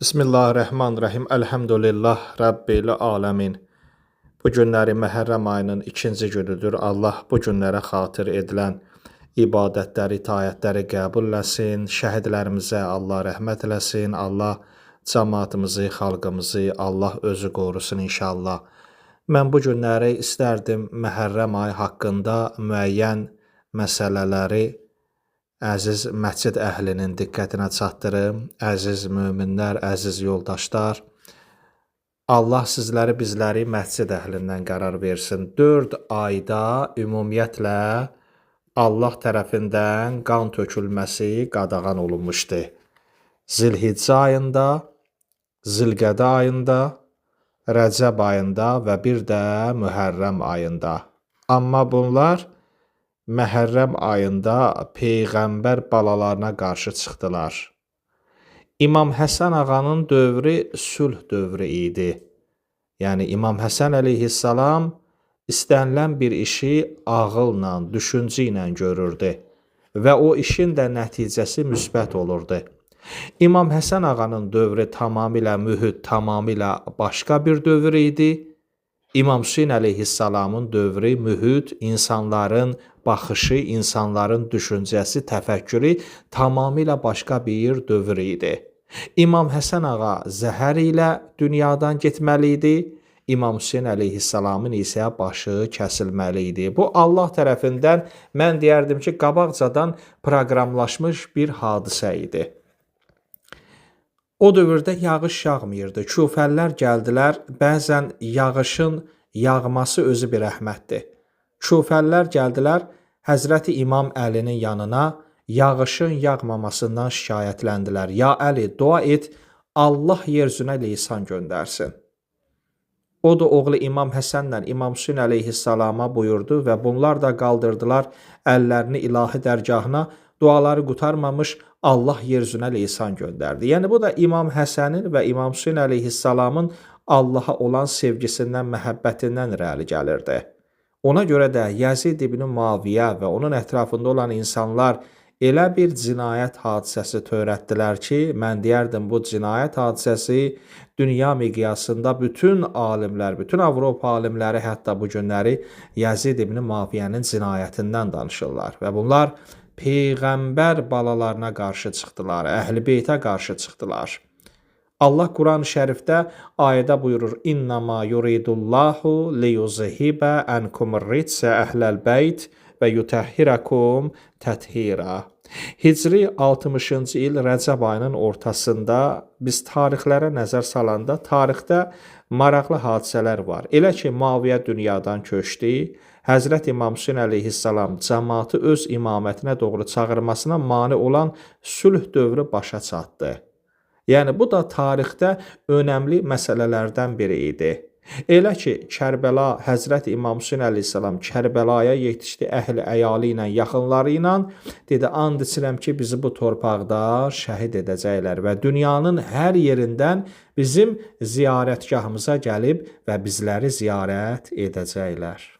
Bismillahirrahmanirrahim. Elhamdülillah Rabbil alemin. Bu günləri Məhərrəm ayının ikinci günüdür. Allah bu günlərə xatir edilən ibadətləri, itaətləri qəbul eləsin. Şəhidlərimizə Allah rəhmət eləsin. Allah cəmaatımızı, xalqımızı Allah özü qorusun inşallah. Mən bu günləri istərdim Məhərrəm ayı haqqında müəyyən məsələləri əziz məscid əhlinin diqqətinə çatdırım. Əziz möminlər, əziz yoldaşlar, Allah sizləri, bizləri məscid əhlindən qərar versin. 4 ayda ümumiyyətlə Allah tərəfindən qan tökülməsi qadağan olunmuşdu. Zilhiccə ayında, Zilqədə ayında, Rəcəb ayında və bir də Mühərrəm ayında. Amma bunlar Məhərrəm ayında Peyğəmbər balalarına qarşı çıxdılar. İmam Həsən ağanın dövrü sülh dövrü idi. Yəni İmam Həsən əleyhissalam istənilən bir işi ağılla, düşüncə ilə görürdü və o işin də nəticəsi müsbət olurdu. İmam Həsən ağanın dövrü tamamilə mühit, tamamilə başqa bir dövr idi. İmam Hüseyn əleyhissalamın dövrü, mühit, insanların baxışı, insanların düşüncəsi, təfəkkürü tamamilə başqa bir dövr idi. İmam Həsən ağa zəhər ilə dünyadan getməli idi. İmam Hüseyn əleyhissalamın isə başı kəsilməli idi. Bu Allah tərəfindən mən deyərdim ki, qabaqcadan proqramlaşmış bir hadisə idi. O dövrdə yağış yağmıyırdı. Küfəllər gəldilər. Bəzən yağışın yağması özü bir rəhmətdir. Küfəllər gəldilər Həzrəti İmam Əlinin yanına, yağışın yağmamasından şikayətləndilər. Ya Əli, dua et, Allah yeryüzünə lisan göndərsin. O da oğlu İmam Həsənlə İmam Hüseyn əleyhissalama buyurdu və bunlar da qaldırdılar əllərini ilahi dərgahına, duaları qutarmamış Allah yeryüzünə lisan göndərdi. Yəni bu da İmam Həsənin və İmam Hüseyn əleyhissalamın Allaha olan sevgisindən, məhəbbətindən irəli gəlirdi. Ona görə də Yazid ibn Muaviyyə və onun ətrafında olan insanlar elə bir cinayət hadisəsi törətdilər ki, mən deyərdim bu cinayət hadisəsi dünya miqyasında bütün alimlər, bütün Avropa alimləri hətta bu günləri Yazid ibn Muaviyyənin cinayətindən danışırlar və bunlar Peyğəmbər balalarına qarşı çıxdılar, Əhl-i Beytə qarşı çıxdılar. Allah Quran-ı Şərifdə ayədə buyurur: "İnnama yuridullahu liyuzhiba ankumur-ritsə əhləl beyt və yutahhirakum təthira." Hicri 60-cı il Rəcəb ayının ortasında biz tarixlərə nəzər salanda tarixdə maraqlı hadisələr var. Elə ki Muaviyyə dünyadan köçdü, Həzrət İmam Hüseyn əleyhissalam cəmaatı öz imamətinə doğru çağırmasına mane olan sülh dövrü başa çatdı. Yəni bu da tarixdə önəmli məsələlərdən biri idi. Elə ki Kərbəla, Həzrət İmam Hüseyn əleyhissalam Kərbəlaya yetişdi əhli əyalı ilə, yaxınları ilə, dedi, and içirəm ki, bizi bu torpaqda şəhid edəcəklər və dünyanın hər yerindən bizim ziyarətgahımıza gəlib və bizləri ziyarət edəcəklər.